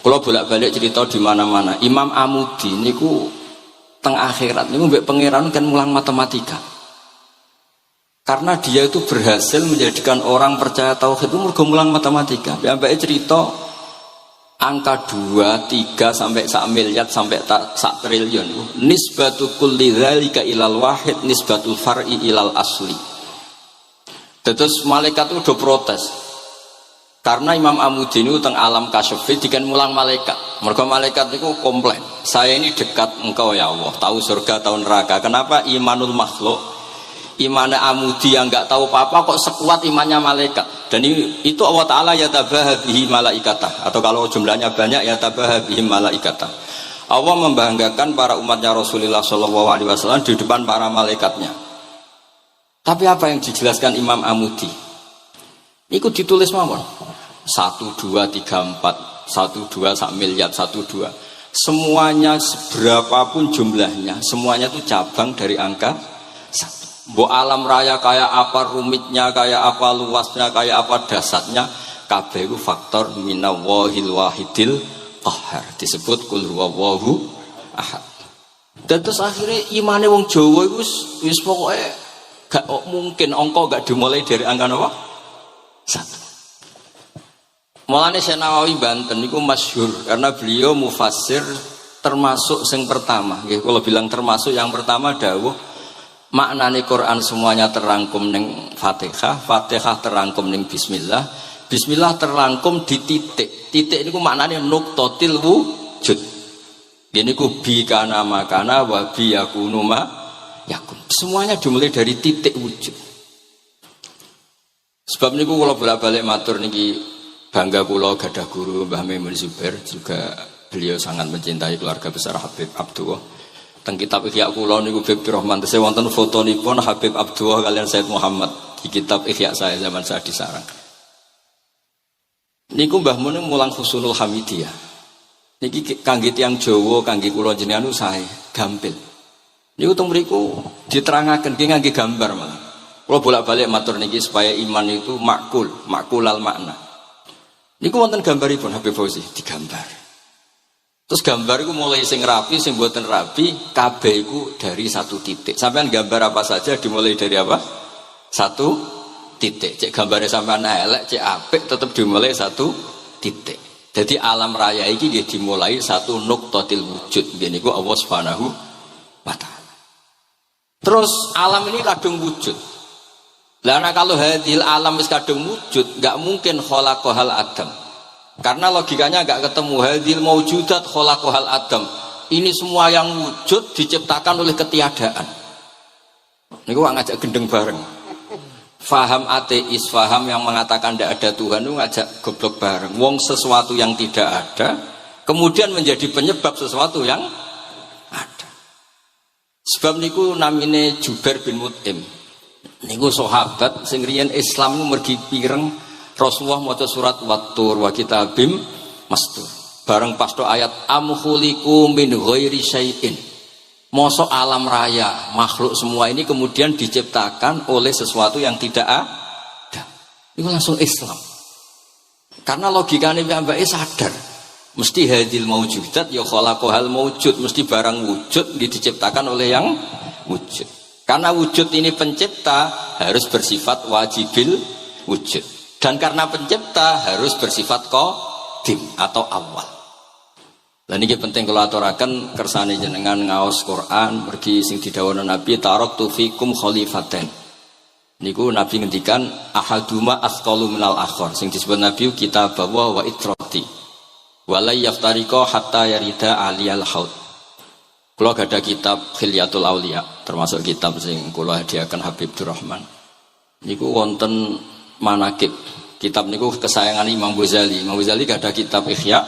Kalau bolak-balik cerita di mana-mana, Imam Amudi niku teng akhirat niku mbek pangeran kan mulang matematika. Karena dia itu berhasil menjadikan orang percaya tauhid itu mergo mulang matematika. Sampai cerita angka 2, 3 sampai 1 miliar sampai 1 triliun. Nisbatu kulli dzalika ilal wahid nisbatul far'i ilal asli. Terus malaikat itu udah protes. Karena Imam Amudi ini teng alam kasyfi dikan mulang malaikat. Mergo malaikat itu komplain. Saya ini dekat engkau ya Allah, tahu surga, tahu neraka. Kenapa imanul makhluk, imannya Amudi yang enggak tahu apa-apa kok sekuat imannya malaikat? Dan itu Allah Ta'ala yatabaha bihi malaikatah. Atau kalau jumlahnya banyak yatabaha bihi malaikatah. Allah membanggakan para umatnya Rasulullah SAW di depan para malaikatnya. Tapi apa yang dijelaskan Imam Amudi? Ikut ditulis mawon. 1, 2, 3, 4 1, 2, 1 miliar 1, 2. Semuanya berapapun jumlahnya, semuanya itu cabang dari angka 1. Mbok alam raya kayak apa rumitnya, kayak apa luasnya, kayak apa dasarnya, kabeh itu faktor minallahil wahidil qahhar. Disebut kul huwallahu ahad. Dan terus akhirnya imane wong Jawa itu wis pokoke gak mungkin angka gak dimulai dari angka apa? 1. Mulane Syekh Nawawi Banten niku masyhur karena beliau mufassir termasuk yang pertama. Nggih kula bilang termasuk yang pertama dawuh maknane Quran semuanya terangkum ning Fatihah, Fatihah terangkum ning bismillah, bismillah terangkum di titik. Titik niku maknane nuqtatil wujud. Ini ku bi kana makana wa bi yakunu ma yakun. Semuanya dimulai dari titik wujud. Sebab niku kula bolak-balik matur niki bangga kula gadah guru Mbah Maimun Zubair, juga beliau sangat mencintai keluarga besar Habib Abdullah. Teng kitab Ihya kula niku Habib Rahman tesih wonten fotonipun Habib Abdullah kalian Said Muhammad di kitab Ihya saya zaman saya di sarang. Niku Mbah Mun mulang Husnul Hamidiyah. Niki kangge tiyang Jawa, kangge kula jenengan sae gampil. Niku teng mriku diterangaken nggih ngangge gambar malah. Kula bolak-balik matur niki supaya iman itu makulal makna. Niku wonten gambaripun Habib Fauzi digambar. Terus gambar iku mulai sing rapi, sing mboten rapi, kabeh iku dari satu titik. Sampean gambar apa saja dimulai dari apa? Satu titik. Cek gambare sampean elek, cek apik tetep dimulai satu titik. Jadi alam raya iki nggih dimulai satu nuqtatil wujud. Nggih niku Allah Subhanahu wa taala. Terus alam ini kadung wujud. Karena kalau hadil alam wis kadung wujud, nggak mungkin khalaqahal adam. Karena logikanya nggak ketemu hadil maujudat khalaqahal adam. Ini semua yang wujud diciptakan oleh ketiadaan. Niku ngajak gendeng bareng. Faham ateis, faham yang mengatakan tidak ada Tuhan itu ngajak goblok bareng. Wong sesuatu yang tidak ada, kemudian menjadi penyebab sesuatu yang ada. Sebab niku namine Jubair bin Mut'im. Niku sahabat sing riyen Islam mergi pireng Rasulullah maca surat Wat-Tur wa kitabim mastur. Bareng pas to ayat am khuliqu min ghairi syai'in. Mosok alam raya, makhluk semua ini kemudian diciptakan oleh sesuatu yang tidak ada. Itu langsung Islam. Karena logikanya mbake sadar. Mesti hadil maujudat ya khalaqahal maujud, mesti barang wujud diciptakan oleh yang wujud. Karena wujud ini pencipta harus bersifat wajibil wujud. Dan karena pencipta harus bersifat qadim atau awal. Lah niki penting kula aturaken kersane jenengan ngaos Quran mergi sing didhawuhna Nabi taraktu fikum khalifaten. Niku Nabi ngendikan ahaduma asqalu minal akhar. Sing disebut Nabi kitab wa itrati. Wala yaftariqa hatta yarida aliyal haud. Kula gadah kitab Khilyatul Auliya, termasuk kitab sing kula hadiahkan Habib Durrahman. Niku wonten manakib. Kitab niku kesayangan Imam Ghazali. Imam Ghazali gadah kitab Ihya.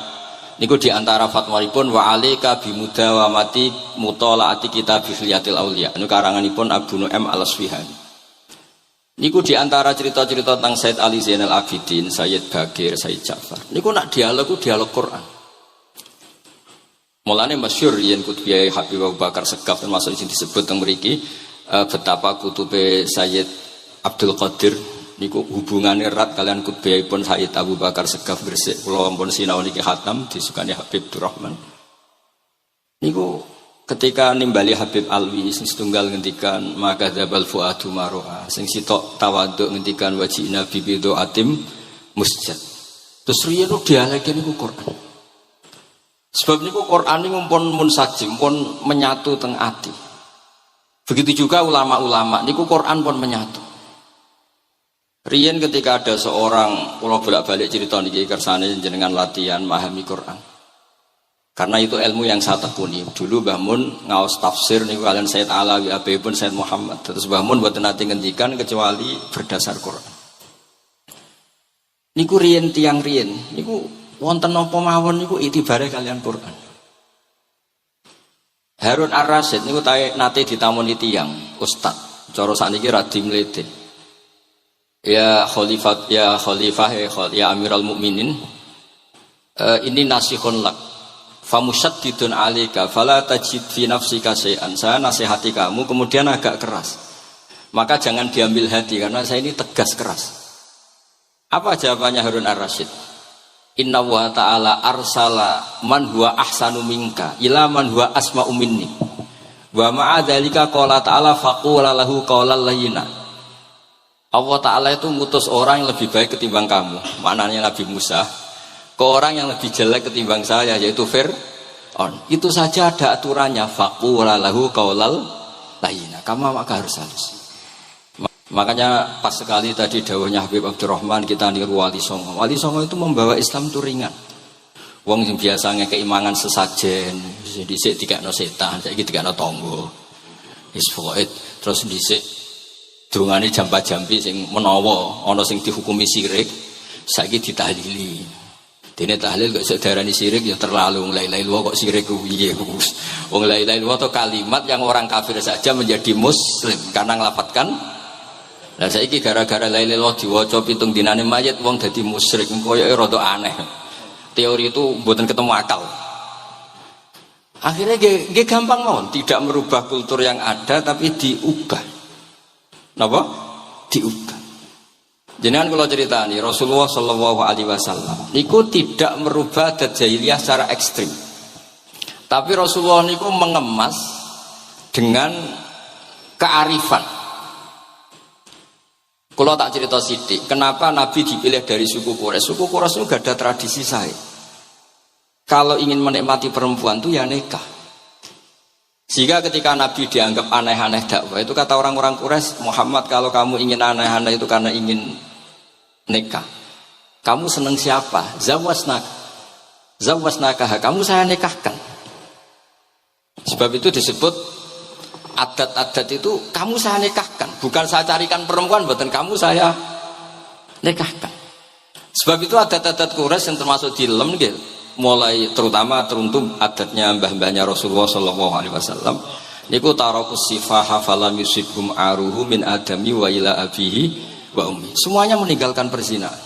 Niku di antara fatwahipun wa alika bimudawamati mutalaati kitab Khilyatul Auliya. Niku karanganipun Abu Nu'aim Al-Asfihani. Niku di antara cerita-cerita tentang Said Ali Zainal Abidin, Sayyid Bagir, Sayyid Ja'far. Niku nak dialog Quran. Mulane masyhur yen kutubiyai Habib Abu Bakar Segaf termasuk disebut teng mriki betapa kutube Sayyid Abdul Qadir Niku hubungannya erat kalian kutbahipun Sayyid Abu Bakar Segaf Gresik. Kula ampun sinau niki khatam disukani Habib Durrahman. Niku ketika nimbali Habib Alwi sing setunggal ngendikan maka dzabal fuadu maroa sing sitok tawaduk ngendikan wajina bibidu atim musjad. Terus riyen dialeke niku Quran. Sebab niku Quran niku pun munsajim pun menyatu teng ati. Begitu juga ulama-ulama niku Quran pun menyatu. Riyen ketika ada seorang kula bolak-balik cerita niki kersane jenengan latihan memahami Quran. Karena itu ilmu yang saya tekuni. Dulu Mbah Mun ngaos tafsir niku kalian Sayyid Alawi abipun Sayyid Muhammad. Terus Mbah Mun mboten nate ngendikan kecuali berdasar Quran. Niku riyen tiang riyen niku wonten napa mawon niku itibare kalian Quran. Harun Ar-Rasyid niku nate ditamoni tiyang ustaz. Cara sakniki radi mlete. Ya khalifah ya Amirul Mukminin. Ini nasihun lak. Famusyaddidun alika fala tajid fi nafsika syai'an. Saya nasihati kamu kemudian agak keras. Maka jangan diambil hati karena saya ini tegas keras. Apa jawabannya Harun Ar-Rasyid? Inna wa ta'ala arsala man huwa ahsanu minka ila man huwa asma'u minni. Wa ma'a dzalika qala ta'ala faqula lahu qawlan layyina. Allah Ta'ala itu ngutus orang yang lebih baik ketimbang kamu. Maknanya Nabi Musa ke orang yang lebih jelek ketimbang saya yaitu Fir'aun. Itu saja ada aturannya faqula lahu qaulal layyina. Kamu maka harus halus. Makanya pas sekali tadi dawuhnya Habib Abdurrahman kita niru Wali Songo. Wali Songo itu membawa Islam itu ringan. Wong sing biasanya keimangan sesajen, dhisik dikakno setan, saiki dikakno tangga. Wis pokoke terus dhisik dongane jamba-jambi sing menawa ana sing dihukumi syirik, saiki ditahlili. Dene tahlil kok iso diarani syirik ya terlalu la ilaha illallah kok syirik ku piye Gus. Wong la ilaha illallah itu kalimat yang orang kafir saja menjadi muslim karena ngelafadzkan. Lah saiki gara-gara la ilaha illallah diwaca pitung dinane mayit wong dadi musyrik koyoke rada aneh. Teori itu mboten ketemu akal. Akhirnya nggih gampang mawon, tidak merubah kultur yang ada tapi diubah. Napa? Diubah. Jenengan kalau ceritani Rasulullah Shallallahu Alaihi Wasallam niku tidak merubah adat jahiliyah secara ekstrim, tapi Rasulullah niku mengemas dengan kearifan. Kalau tak cerita sidik, kenapa Nabi dipilih dari suku Quraisy? Suku Quraisy itu gak ada tradisi saya. Kalau ingin menikmati perempuan itu ya nikah. Sehingga ketika Nabi dianggap aneh-aneh dakwah itu kata orang-orang Quraisy, Muhammad kalau kamu ingin aneh-aneh itu karena ingin nikah. Kamu seneng siapa? Zawasnaka. Kamu saya nikahkan. Sebab itu disebut adat-adat itu kamu saya nikahkan. Bukan saya carikan perempuan, bukan kamu saya nikahkan. Sebab itu adat-adat Quraisy yang termasuk di lem gitu. Mulai terutama teruntum adatnya mbah-mbahnya Rasulullah Shallallahu Alaihi Wasallam. Niku tarakus sifaha falam yusibhum aruhu min adami wa ila abihi wa ummi. Semuanya meninggalkan perzinahan.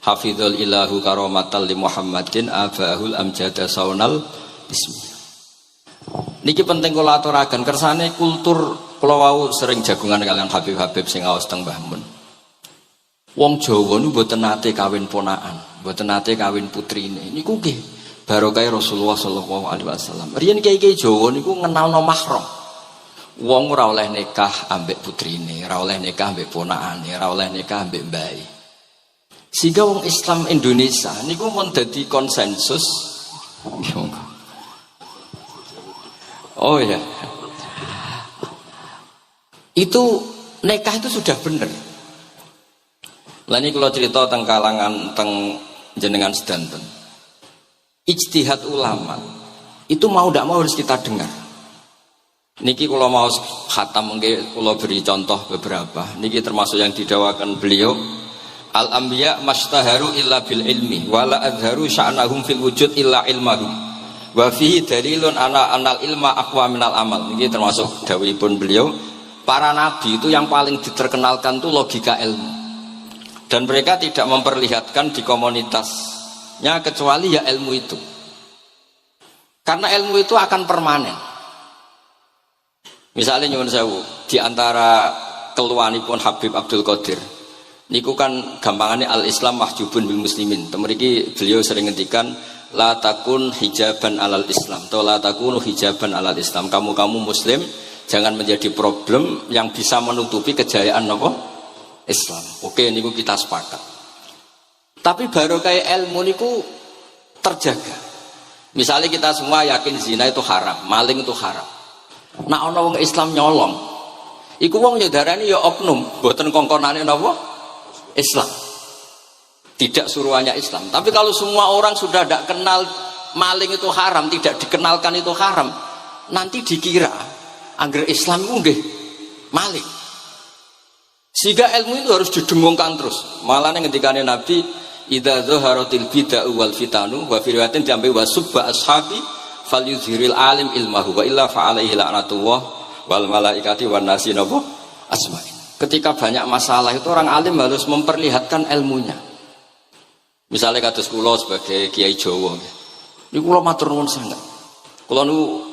Hafidhul ilahu karomatal li Muhammadin abahul amjada saunal ismi. Niki penting kula aturaken kersane kultur kula wau sering jagungan kalian Habib-habib sing aos teng Mbah Mun. Wong Jawa niku mboten nate kawin ponakan, mboten nate kawin putrine. Niku nggih barokah Rasulullah sallallahu alaihi wasallam. Riyen kiai-kiai Jawa niku ngenalno mahram. Wong ora oleh nikah ambek putrine, ora oleh nikah ambek ponakane, ora oleh nikah ambek mbae. Sehingga wong Islam Indonesia niku mun dadi konsensus. Oh ya. Itu nikah itu sudah benar. Lah ini kalau cerita tentang kalangan tentang jenengan sedanten. Ijtihad ulama itu mau tidak mau harus kita dengar. Niki kalau mau khatam mungkin kalau beri contoh beberapa. Niki termasuk yang didawakan beliau. Al-anbiya mastaharu illa bil ilmi wala adharu sya'nahum fil wujud illa ilmahum. Wa fihi dalilun anal ilma aqwa minal amal. Niki termasuk dawuhipun beliau. Para nabi itu yang paling diterkenalkan itu logika ilmu. Dan mereka tidak memperlihatkan di komunitasnya kecuali ya ilmu itu. Karena ilmu itu akan permanen. Misalnya nyuwun sewu, di antara keluhanipun Habib Abdul Qadir, Niku kan gampangannya al-Islam mahjubun bil muslimin. Temeriki beliau sering ngendikan la takun hijaban alal Islam atau la takunu hijaban alal Islam. Kamu muslim jangan menjadi problem yang bisa menutupi kejayaan apa? Islam. Oke, niku kita sepakat. Tapi baru kayak ilmu niku terjaga. Misalnya kita semua yakin zina itu haram, maling itu haram. Nah ana wong Islam nyolong, iku wong nyedarani ya oknum, mboten kongkonane napa? Islam. Tidak suruhannya Islam. Tapi kalau semua orang sudah tidak kenal maling itu haram, tidak dikenalkan itu haram, nanti dikira angger Islam itu nggih maling. Sehingga ilmu itu harus didengungkan terus. Malah ngendikane Nabi, idza dzaharatil bid'ah wal fitanu wa fi riwayatin jambi wa subba ashabi falyuzhiril alim ilmahu wa illa fa alaihi la'natullah wal malaikati wan nasi nabu asma'in. Ketika banyak masalah itu orang alim harus memperlihatkan ilmunya. Misalnya kados kula sebagai kiai Jawa, niku kula matur nuwun sanget. Kula niku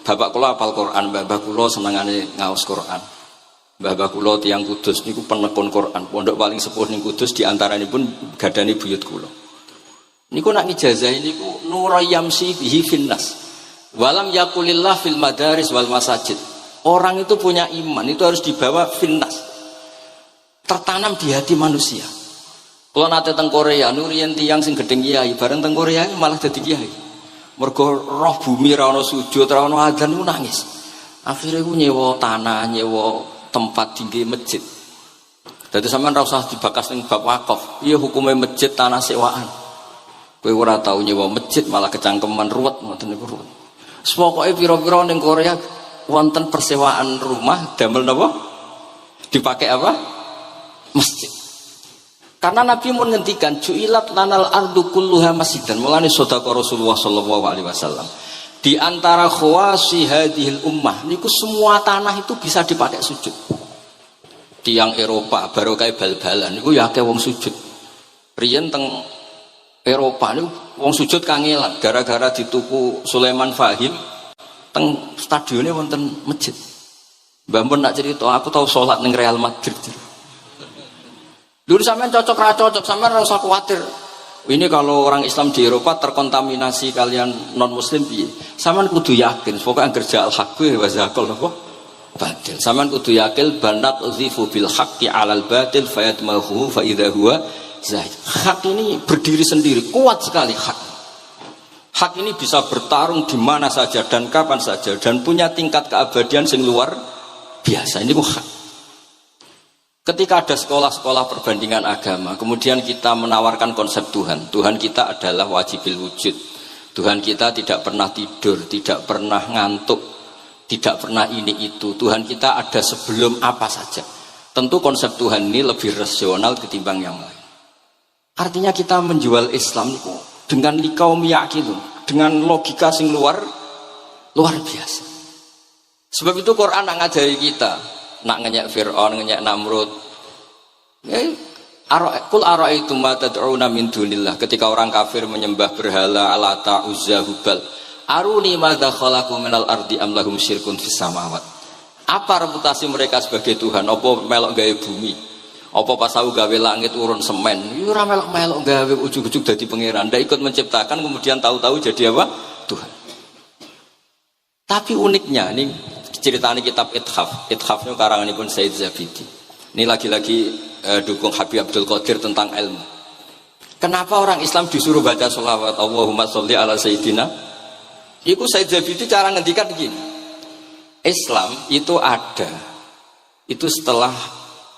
bapak kula hafal Quran, mbah kula senengane ngaos Quran. Mbah kula tiyang Kudus niku penekun Quran, pondok paling sepuh ning Kudus diantaranipun gadani buyut kula. Niku nak ngijazah niku nurayamsi bihi finnas. Walam yakulillah fil madaris wal masajid. Orang itu punya iman, itu harus dibawa finnas. Tertanam di hati manusia. Kalau nate teng Korea, nurian tiang sing gedeng kiai, bareng teng Korea malah jadi kiai. Mergo roh bumi ra ono sujud, ra ono adzan ku nangis. Akhirnya ku nyewa tanah, nyewa tempat tinggi masjid. Dadi sampean ra usah dibakas ning bab wakaf. Iya hukume masjid tanah sewaan. Kowe ora tau nyewa masjid malah kecangkeman ruwet ngoten niku ruwet. Pokoke pira-pira ning Korea wonten persewaan rumah damel napa? Dipakai apa? Masjid. Karena Nabi mau ngendikan ju'ilat lanal ardu kulluha masjidan. Mulane sedekah Rasulullah sallallahu alaihi wasallam. Di antara khawasi hadhil ummah niku semua tanah itu bisa dipakai sujud. Tiang Eropa baru kayak bal-balan niku ya akeh wong sujud. Riyen teng Eropa niku wong sujud kangelan gara-gara dituku Sulaiman Fahim teng stadione wonten masjid. Mbah mun nak cerita aku tahu salat ning Real Madrid. Dulu sampean cocok ra cocok, sampean ora usah khawatir. Ini kalau orang Islam di Eropa terkontaminasi kalian non muslim piye? Sampean kudu yakin, pokoke angger ja'al haqqu wa zaqal apa? Batil. Sampean kudu yakin banat uzifu bil haqqi 'alal batil fayatmahu fa idza huwa zahid. Hak ini berdiri sendiri, kuat sekali hak. Hak ini bisa bertarung di mana saja dan kapan saja dan punya tingkat keabadian sing luar biasa. Ini hak. Ketika ada sekolah-sekolah perbandingan agama, kemudian kita menawarkan konsep Tuhan. Tuhan kita adalah wajibil wujud. Tuhan kita tidak pernah tidur, tidak pernah ngantuk, tidak pernah ini itu. Tuhan kita ada sebelum apa saja. Tentu konsep Tuhan ini lebih rasional ketimbang yang lain. Artinya kita menjual Islam itu dengan likaum yakin, dengan logika sing luar biasa. Sebab itu Quran nak ngajari kita. Nak ngenyek Fir'aun, ngenyek Namrud. Kul ara'aitum ma tad'una min dunillah. Ketika orang kafir menyembah berhala, Lata, Uzza, Hubal. Aruni madza khalaqu minal ardi am lahum syirkun fis samawat. Apa reputasi mereka sebagai Tuhan? Apa melok gawe bumi? Apa pas tahu gawe langit urun semen? Ya ora melok gawe ujug-ujug dadi pangeran. Ndak ikut menciptakan kemudian tahu-tahu jadi apa? Tuhan. Tapi uniknya nih ceritanya kitab Ithafnya karanganipun Said Zabidi. Ini lagi-lagi dukung Habib Abdul Qadir tentang ilmu. Kenapa orang Islam disuruh baca sholawat Allahumma sholli ala Sayyidina? Itu Said Zabidi cara ngendikan begini. Islam itu ada. Itu setelah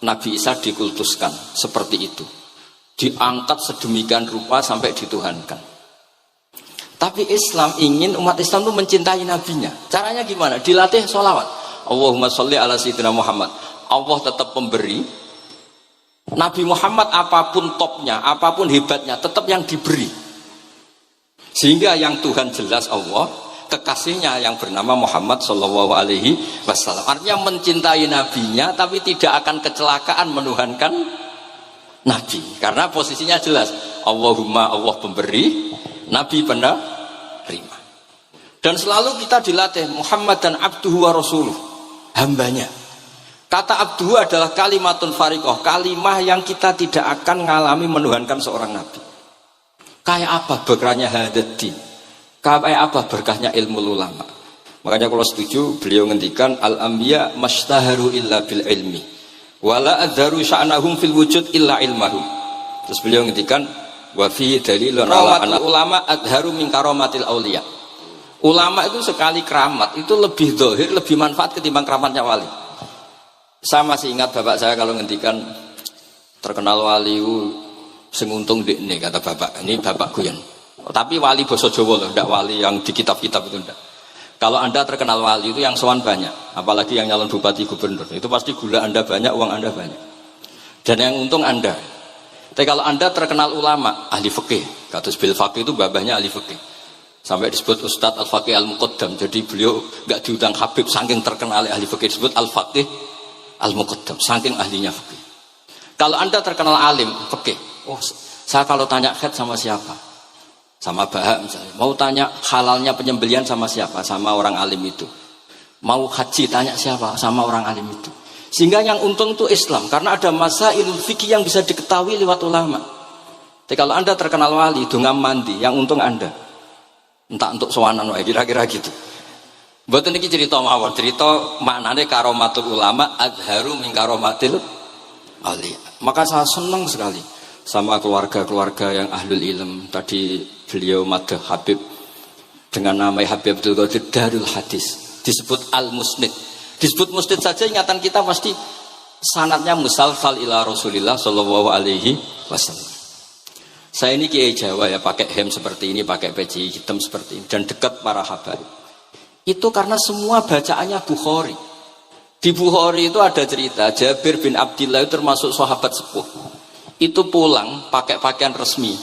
Nabi Isa dikultuskan seperti itu. Diangkat sedemikian rupa sampai dituhankan. Tapi Islam ingin umat Islam itu mencintai nabinya. Caranya gimana? Dilatih sholawat. Allahumma sholli ala Sayyidina Muhammad. Allah tetap pemberi. Nabi Muhammad apapun topnya, apapun hebatnya, tetap yang diberi. Sehingga yang Tuhan jelas Allah, kekasihnya yang bernama Muhammad Sallallahu Alaihi Wasallam. Artinya mencintai nabinya, tapi tidak akan kecelakaan menuhankan nabi. Karena posisinya jelas. Allahumma Allah pemberi, Nabi penerima. Dan selalu kita dilatih Muhammad dan abduhu wa rasuluh, hambanya. Kata abdu adalah kalimatun fariqah, kalimah yang kita tidak akan mengalami menuhankan seorang nabi. Kayak apa berkahnya hadad-din? Kayak apa berkahnya ilmu ulama? Makanya kalau setuju beliau ngendikan al-anbiya mastaharu illa bil ilmi wala adharu sya'nahum fil wujud illa ilmahum. Terus beliau ngendikan wa fi dalilun ala anna ulama adharu min karamatil auliya. Ulama itu sekali keramat itu lebih zahir, lebih manfaat ketimbang keramatnya wali. Saya masih ingat bapak saya kalau ngendikan terkenal wali sing untung dekne kata bapak. Ini bapak guyon. Tapi wali basa Jawa loh, ndak wali yang di kitab-kitab itu ndak. Kalau Anda terkenal wali itu yang sowan banyak, apalagi yang nyalon bupati gubernur. Itu pasti gula Anda banyak, uang Anda banyak. Dan yang untung Anda. Tapi kalau Anda terkenal ulama, ahli fikih, kados bil faqih itu babahnya ahli fikih. Sampai disebut Ustadz Al-Faqih Al-Muqaddam. Jadi beliau enggak diundang Habib saking terkenal ahli fikih, disebut Al-Faqih Al-Muqaddam, saking ahlinya fikih. Kalau Anda terkenal alim fikih, oh saya kalau tanya khed sama siapa? Sama Bahak misalnya. Mau tanya halalnya penyembelian sama siapa? Sama orang alim itu. Mau haji tanya siapa? Sama orang alim itu. Sehingga yang untung itu Islam, karena ada masailul fikih yang bisa diketahui lewat ulama. Tapi kalau Anda terkenal wali, dungam mandi, yang untung Anda. Entah untuk sowanan wae kira-kira gitu. Mboten iki cerita mawon, cerita maknane karomatul ulama adharu min karomatil auliya. Maka saya senang sekali sama keluarga-keluarga yang ahlul ilm. Tadi beliau madah Habib dengan nama Habib Abdul Qadir Darul Hadis, disebut Al-Musnid. Disebut musnid saja ingatan kita pasti sanadnya musalsal ila Rasulillah sallallahu alaihi wasallam. Saya ini kiai Jawa ya, pakai hem seperti ini, pakai peci hitam seperti ini, dan dekat para habaib. Itu karena semua bacaannya Bukhari. Di Bukhari itu ada cerita Jabir bin Abdillah itu termasuk sahabat sepuh. Itu pulang pakai pakaian resmi.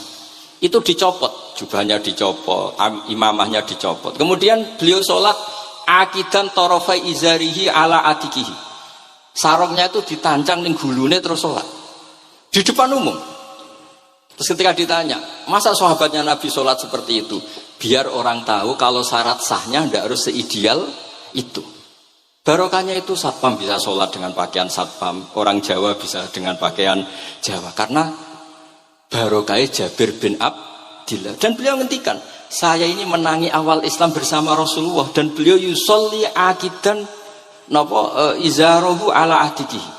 Itu dicopot, jubahnya dicopot, imamahnya dicopot. Kemudian beliau sholat akidan torofai izarihi ala atikihi. Sarungnya itu ditancang ning gulune terus sholat di depan umum. Terus ketika ditanya, masa sahabatnya Nabi sholat seperti itu? Biar orang tahu kalau syarat sahnya tidak harus seideal itu. Barokahnya itu satpam bisa sholat dengan pakaian satpam, orang Jawa bisa dengan pakaian Jawa. Karena barokahnya Jabir bin Abdillah. Dan beliau ngendikan, saya ini menangi awal Islam bersama Rasulullah. Dan beliau yusolli akidan izarohu ala ahdikihi.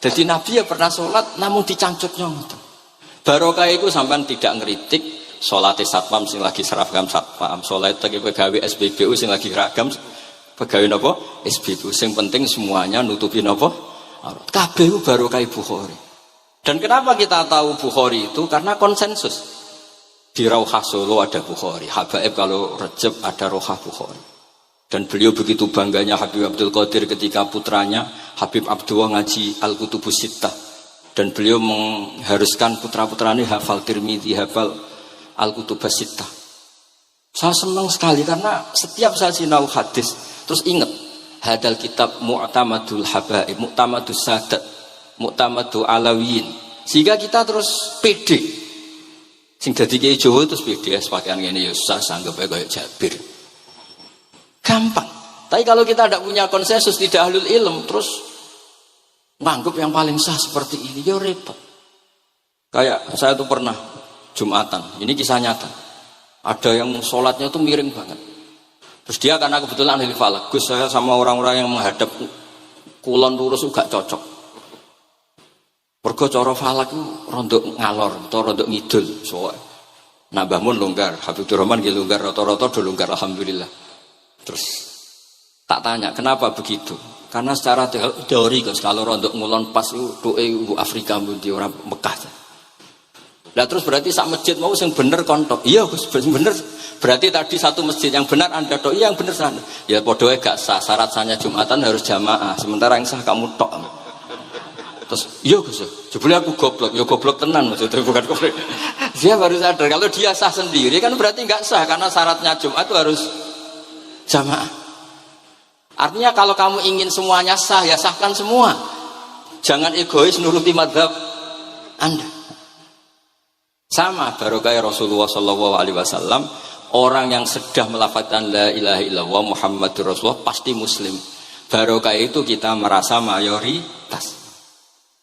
Jadi Nabi ya pernah sholat namun dicangcutnya gitu. Barokah itu sampai tidak ngeritik sholat satpam sing lagi seragam satpam, sholat lagi pegawai SBBU sing lagi ragam pegawai nopo SBBU. Sing penting semuanya nutupi nopo kabeh itu barokah Bukhari. Dan kenapa kita tahu Bukhari itu? Karena konsensus di Rauhah Solo ada Bukhari, Habaib kalau Rejab ada Rauhah Bukhari. Dan beliau begitu bangganya Habib Abdul Qadir ketika putranya Habib Abdullah ngaji Al-Kutubus Sittah. Dan beliau mengharuskan putra-putranya hafal Tirmidzi, hafal Al-Kutubus Sittah. Saya senang sekali karena setiap saya sinau hadis terus ingat hadal kitab Mu'tamadul Habaib, Mu'tamadus Sadat, Mu'tamadul Alawiyin. Sehingga kita terus pede. Sing dadi kiai Jawa terus pede pakaian ngene ya usah sanggep kayak Jabir. Gampang. Tapi kalau kita tidak punya konsensus, tidak ahlul ilm, terus nganggep yang paling sah seperti ini, ya repot. Kayak saya tuh pernah Jumatan, ini kisah nyata. Ada yang sholatnya tuh miring banget. Terus dia karena kebetulan ahli falak, Gus saya sama orang-orang yang menghadap kulon lurus gak cocok. Mergo cara falak itu rondok ngalor atau rondok ngidul. Soalnya Mbah Mun longgar, Habibur Rahman nggih longgar, rata-rata do longgar alhamdulillah. Terus tak tanya kenapa begitu? Karena secara teori kalau rondok ngulon pas itu Afrika di orang Mekah. Nah terus berarti sak masjid mau yang bener kontok. Iya Gus bener. Berarti tadi satu masjid yang benar Anda tok, iya yang bener sana. Ya podoe gak sah, syarat sahnya Jumatan harus jamaah. Sementara yang sah kamu tok. Terus iya Gus, jebule aku goblok, ya goblok tenan maksudnya bukan goblok. Dia baru sadar kalau dia sah sendiri kan berarti nggak sah karena syaratnya Jumat itu harus jamaah. Artinya kalau kamu ingin semuanya sah, ya sahkan semua. Jangan egois nuruti madhab Anda. Sama barokah Rasulullah SAW, orang yang sudah melafazkan la ilaha illallah Muhammadur Rasulullah pasti muslim. Barokah itu kita merasa mayoritas.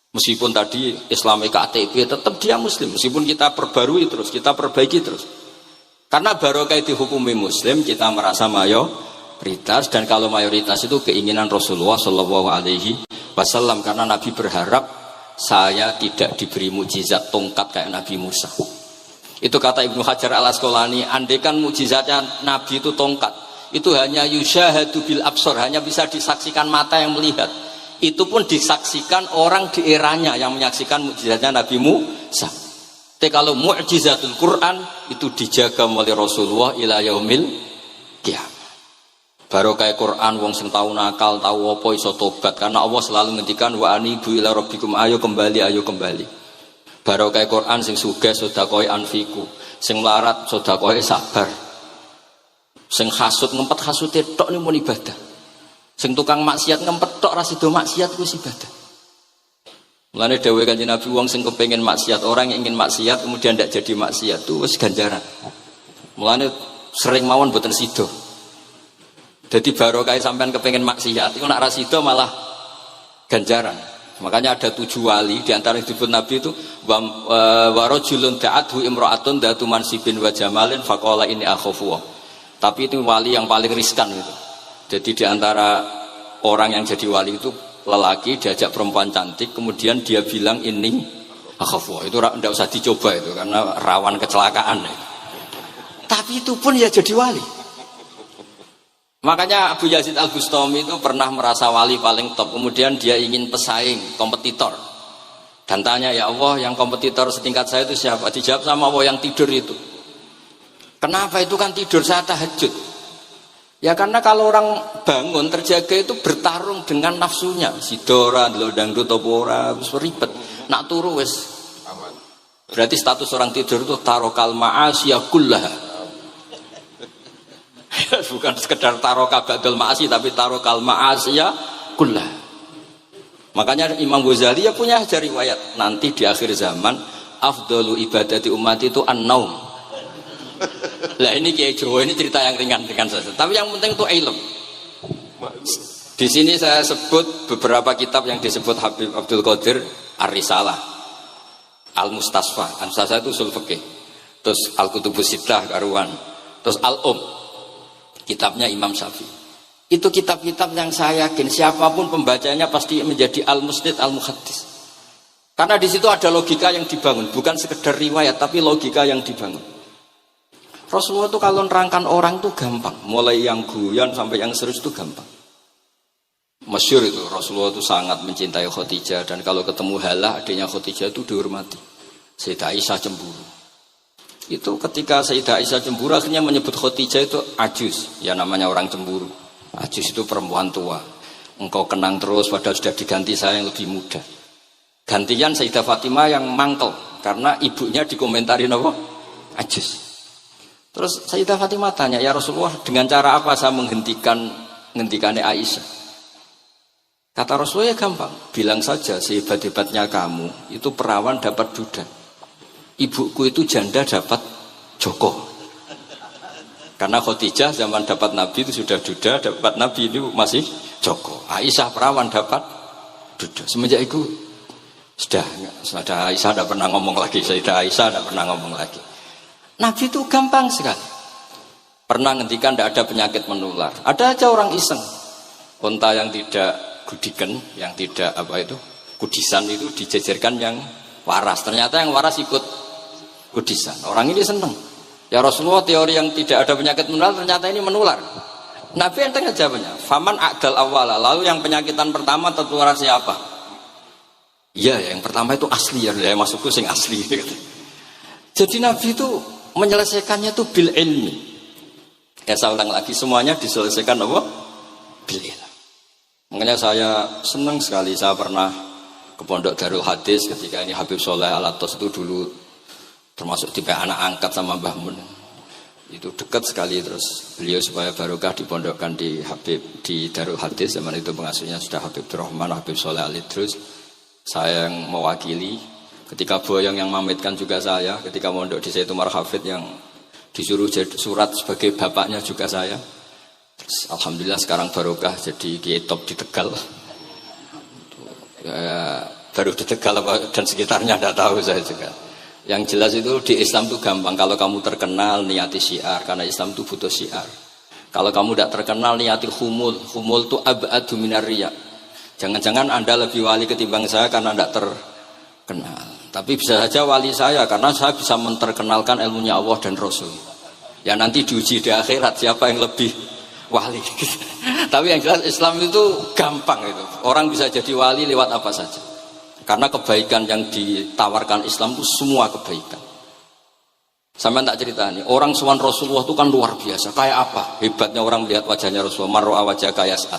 Meskipun tadi Islami KTP tetap dia muslim, meskipun kita perbarui terus, kita perbaiki terus. Karena barokah itu hukumi muslim, kita merasa mayoritas, dan kalau mayoritas itu keinginan Rasulullah Shallallahu Alaihi Wasallam, karena Nabi berharap saya tidak diberi mujizat tongkat kayak Nabi Musa. Itu kata Ibnu Hajar Al Asqalani, andaikan mujizatnya Nabi itu tongkat, itu hanya yusyahadu bil absor, hanya bisa disaksikan mata yang melihat. Itu pun disaksikan orang di eranya yang menyaksikan mukjizatnya Nabi Musa. Tapi kalau mukjizatul Quran itu dijaga oleh Rasulullah ila yaumil qiyamah. Barokah Quran wong sing tau nakal, tau apa iso tobat, karena Allah selalu ngendikan wa anibu ila rabbikum, ayo kembali, ayo kembali. Barokah Quran sing sugih sedekah anfiku, sing melarat sedekah sabar. Sing hasud ngempet hasute tok niku mun ibadah. Sing tukang maksiat ngempet tok ra sido maksiat kuwi ibadah. Mulane dawuh Kanjeng Nabi, wong sing kepengin maksiat, orang yang ingin maksiat kemudian tidak jadi maksiat itu wis ganjaran. Mulane sering mawon boten sido. Jadi barokah sampean kepengin maksiat iku nek ra sido malah ganjaran. Makanya ada 7 wali di antara yang disebut Nabi itu wa rajulun da'athu imra'atun datu mansibin wa jamalin faqala inni akhafu. Tapi itu wali yang paling riskan gitu. Jadi di antara orang yang jadi wali itu lelaki diajak perempuan cantik, kemudian dia bilang ini akhafu. Itu tidak usah dicoba itu karena rawan kecelakaan. Tapi itu pun ya jadi wali. Makanya Abu Yazid Al-Bustami itu pernah merasa wali paling top. Kemudian dia ingin pesaing, kompetitor. Dan tanya, ya Allah, yang kompetitor setingkat saya itu siapa? Dijawab sama Allah, yang tidur itu. Kenapa itu kan tidur, saya tahajud. Ya karena kalau orang bangun terjaga itu bertarung dengan nafsunya. Sidora, dangdut, topora, ribet. Nak turu wes. Berarti status orang tidur itu tarokal ma'asiyah kullaha. Bukan sekedar tarokal ba'dal ma'asi, tapi tarokal ma'asiyah kullaha. Makanya Imam Ghazali ya punya ajar riwayat. Nanti di akhir zaman afdalu ibadati umat itu an-naum. Lah ini Kiai Jawa ini cerita yang ringan-ringan saja. Tapi yang penting itu ilmu. Di sini saya sebut beberapa kitab yang disebut Habib Abdul Qadir Ar-Risalah, Al-Mustasfa. Al-Mustasfa itu usul fikih. Terus Al-Kutubus Sittah karuan. Terus kitabnya Imam Syafi'i. Itu kitab-kitab yang saya yakin siapapun pembacanya pasti menjadi al-musnid al-muhaddis. Karena di situ ada logika yang dibangun, bukan sekedar riwayat tapi logika yang dibangun. Rasulullah itu kalau nerangkan orang itu gampang, mulai yang guyon sampai yang serius itu gampang. Masyhur itu Rasulullah itu sangat mencintai Khadijah, dan kalau ketemu Halah adiknya Khadijah itu dihormati. Sayyidah Aisyah cemburu. Itu ketika Sayyidah Aisyah cemburu akhirnya menyebut Khadijah itu ajus, ya namanya orang cemburu. Ajus itu perempuan tua. Engkau kenang terus padahal sudah diganti saya yang lebih muda. Gantian Sayyidah Fatimah yang mangkel karena ibunya dikomentarin apa? Ajus. Terus Sayyidah Fatimah tanya, ya Rasulullah, dengan cara apa saya menghentikannya Aisyah? Kata Rasulullah, ya gampang, bilang saja sehebat-hebatnya kamu itu perawan dapat duda, ibuku itu janda dapat joko. Karena Khadijah zaman dapat Nabi itu sudah duda, dapat Nabi itu masih joko. Aisyah perawan dapat duda. Semenjak itu sudah Aisyah tidak pernah ngomong lagi, Sayyidah Aisyah tidak pernah ngomong lagi. Nabi itu gampang sekali. Pernah ngendikan tidak ada penyakit menular. Ada aja orang iseng. Unta yang tidak gudikan, yang tidak kudisan itu dijejerkan yang waras. Ternyata yang waras ikut kudisan. Orang ini seneng. Ya Rasulullah, teori yang tidak ada penyakit menular ternyata ini menular. Nabi enteng jawabnya. Faman a'dal awwala. Lalu yang penyakitan pertama tertular siapa? Iya, yang pertama itu asli ya. Maksudku sing asli. Jadi Nabi itu menyelesaikannya itu bil ilmi. Ya saya ulang lagi, semuanya diselesaikan apa? Bil ilmi. Makanya saya senang sekali, saya pernah ke Pondok Darul Hadis ketika ini Habib Soleh Al-Atos itu dulu termasuk tipe anak angkat sama Mbah Mun. Itu dekat sekali, terus beliau supaya barokah dipondokkan di Habib di Darul Hadis. Zaman itu pengasuhnya sudah Habib Rahman, Habib Soleh Al-Idrus. Saya yang mewakili. Ketika Boyong yang mamitkan juga saya, ketika mondok di Sayyidumar Hafid yang disuruh surat sebagai bapaknya juga saya. Alhamdulillah sekarang barokah jadi kiai top di Tegal. Ya, baru di Tegal dan sekitarnya tidak tahu saya juga. Yang jelas itu di Islam itu gampang. Kalau kamu terkenal niati syiar, karena Islam itu butuh syiar. Kalau kamu tidak terkenal niati humul itu ab'adu minar riya. Jangan-jangan Anda lebih wali ketimbang saya karena tidak terkenal. Tapi bisa saja wali saya karena saya bisa menterkenalkan ilmunya Allah dan Rasul. Ya nanti diuji di akhirat siapa yang lebih wali. Tapi yang jelas Islam itu gampang itu. Orang bisa jadi wali lewat apa saja. Karena kebaikan yang ditawarkan Islam itu semua kebaikan. Sampai tak cerita nih, orang sowan Rasulullah itu kan luar biasa. Kayak apa? Hebatnya orang melihat wajahnya Rasulullah. Mar'a wajah kayak saat.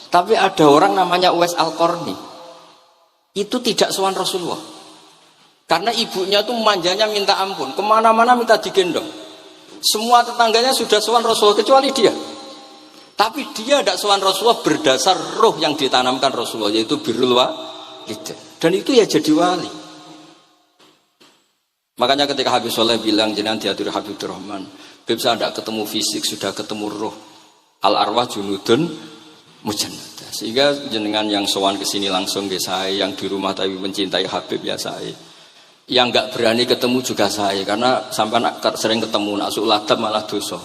Tapi ada orang namanya Uwais Al-Qarni. Itu tidak sowan Rasulullah. Karena ibunya tuh manjanya minta ampun. Kemana-mana minta digendong. Semua tetangganya sudah sowan Rasulullah kecuali dia. Tapi dia tidak sowan Rasulullah berdasar roh yang ditanamkan Rasulullah, yaitu birrul walidain. Dan itu ya jadi wali. Makanya ketika Habib Soleh bilang jenengan diatur Habibur Rahman, Habib saya tidak ketemu fisik, sudah ketemu roh. Al arwah junudun mujannadah. Sehingga jenengan yang sowan kesini langsung ke saya, yang di rumah tapi mencintai Habib ya saya. Yang nggak berani ketemu juga saya, karena sampai sering ketemu nak suladab malah dosa.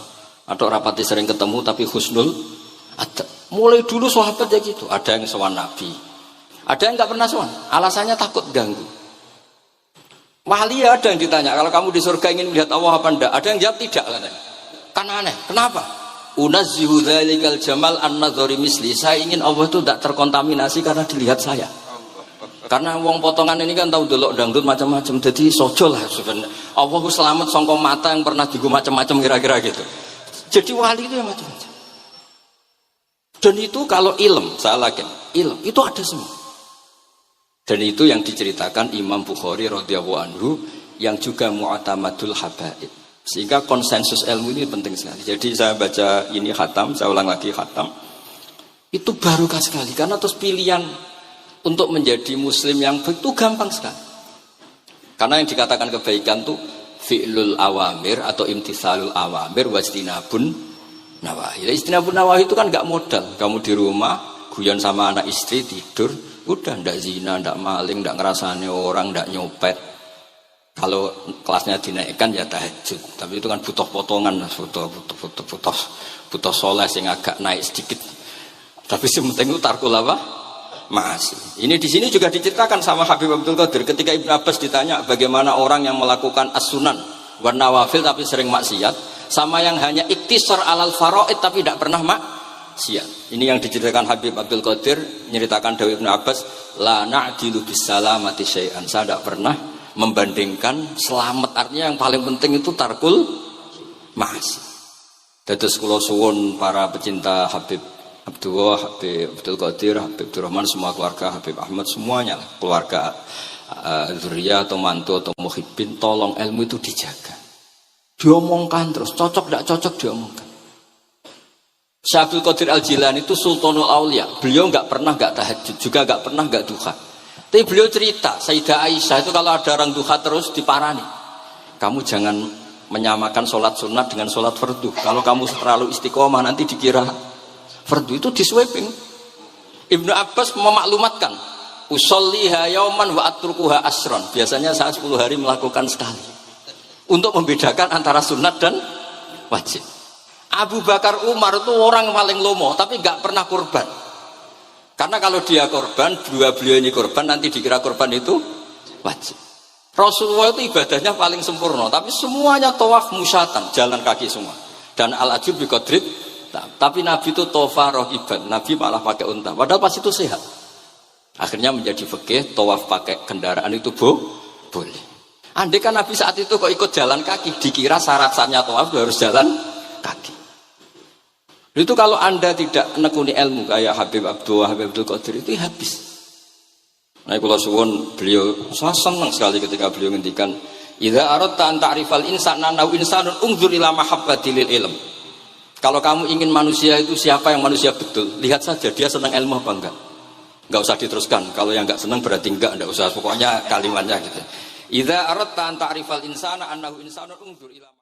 Atau rapati sering ketemu tapi husnul adab. Mulai dulu sahabat ya gitu. Ada yang sowan Nabi, ada yang nggak pernah sowan. Alasannya takut ganggu. Wali ada yang ditanya, kalau kamu di surga ingin melihat Allah apa enggak? Ada yang jawab tidak katanya. Kan aneh. Kenapa? Unazzihu dzalikal jamal an-nadhari misli. Saya ingin Allah itu tidak terkontaminasi karena dilihat saya. Karena wong potongan ini kan tahu delok dangdut macam-macam. Jadi sojo lah sebenarnya. Allah selamat sangka mata yang pernah digo macam-macam kira-kira gitu. Jadi wali itu yang macam-macam. Dan itu kalau ilm, saya yakin, ilm itu ada semua. Dan itu yang diceritakan Imam Bukhari radhiyallahu anhu yang juga mu'tamadul habaib. Sehingga konsensus ilmu ini penting sekali. Jadi saya baca ini khatam, saya ulang lagi khatam. Itu barokah sekali karena terus pilihan untuk menjadi muslim yang baik itu gampang sekali. Karena yang dikatakan kebaikan itu fi'lul awamir atau imtithalul awamir wajtinabun nawahi. Istinabun nawahi itu kan gak modal. Kamu di rumah guyon sama anak istri tidur, udah ndak zina, ndak maling, ndak ngerasane orang, ndak nyopet. Kalau kelasnya dinaikkan ya tahajud. Tapi itu kan butuh potongan, butuh soleh yang agak naik sedikit. Tapi sementing itu tarkul apa? Masih. Ini di sini juga diceritakan sama Habib Abdul Qadir ketika Ibnu Abbas ditanya bagaimana orang yang melakukan as-sunan wan nawafil tapi sering maksiat, sama yang hanya iktisar alal faraid tapi tidak pernah maksiat. Ini yang diceritakan Habib Abdul Qadir nyeritakan dari Ibnu Abbas, la na'dilu bisalamati syai'an. Saya tidak pernah membandingkan selamat, artinya yang paling penting itu tarkul masih. Dados kula suwun para pecinta Habib Abdullah, Habib Abdul Qadir, Habib Abdul Rahman, semua keluarga Habib Ahmad, semuanya keluarga dzurriyyah atau mantu atau muhibbin, tolong ilmu itu dijaga, diomongkan terus, cocok tidak cocok diomongkan. Syekh Abdul Qadir Al-Jilani itu Sultanul Aulia, beliau nggak pernah nggak tahajud, juga nggak pernah nggak duha. Tapi beliau cerita, Sayyidah Aisyah itu kalau ada orang duha terus diparani, kamu jangan menyamakan sholat sunat dengan sholat fardu. Kalau kamu terlalu istiqomah nanti dikira fardu. Itu di sweeping. Ibnu Abbas memaklumatkan, usolliha yauman wa atrukuha asron. Biasanya saya 10 hari melakukan sekali. Untuk membedakan antara sunat dan wajib. Abu Bakar Umar itu orang paling lomo, tapi nggak pernah kurban. Karena kalau dia korban, beliau ini korban, nanti dikira korban itu wajib. Rasulullah itu ibadahnya paling sempurna, tapi semuanya tawaf musyatan, jalan kaki semua. Dan al-ajub bi qadrit. Tapi Nabi itu tofa rohiban, Nabi malah pakai unta. Padahal pas itu sehat. Akhirnya menjadi fikih, tawaf pakai kendaraan itu boleh. Andai kan Nabi saat itu kok ikut jalan kaki, dikira syarat-syaratnya tawaf harus jalan kaki. Itu kalau Anda tidak menekuni ilmu kayak Habib Abdullah, Habib Abdul Qadir itu habis. Nah, kula suwun beliau, saya senang sekali ketika beliau ngendikan, idza aradta an ta'rifal insana naw insanun unzur ila mahabbati lil ilm. Kalau kamu ingin manusia itu siapa yang manusia betul, lihat saja dia senang ilmu apa enggak. Enggak usah diteruskan. Kalau yang enggak senang berarti enggak usah. Pokoknya kalimatnya gitu. Idza aradta an ta'rifal insana annahu insanun unzur ila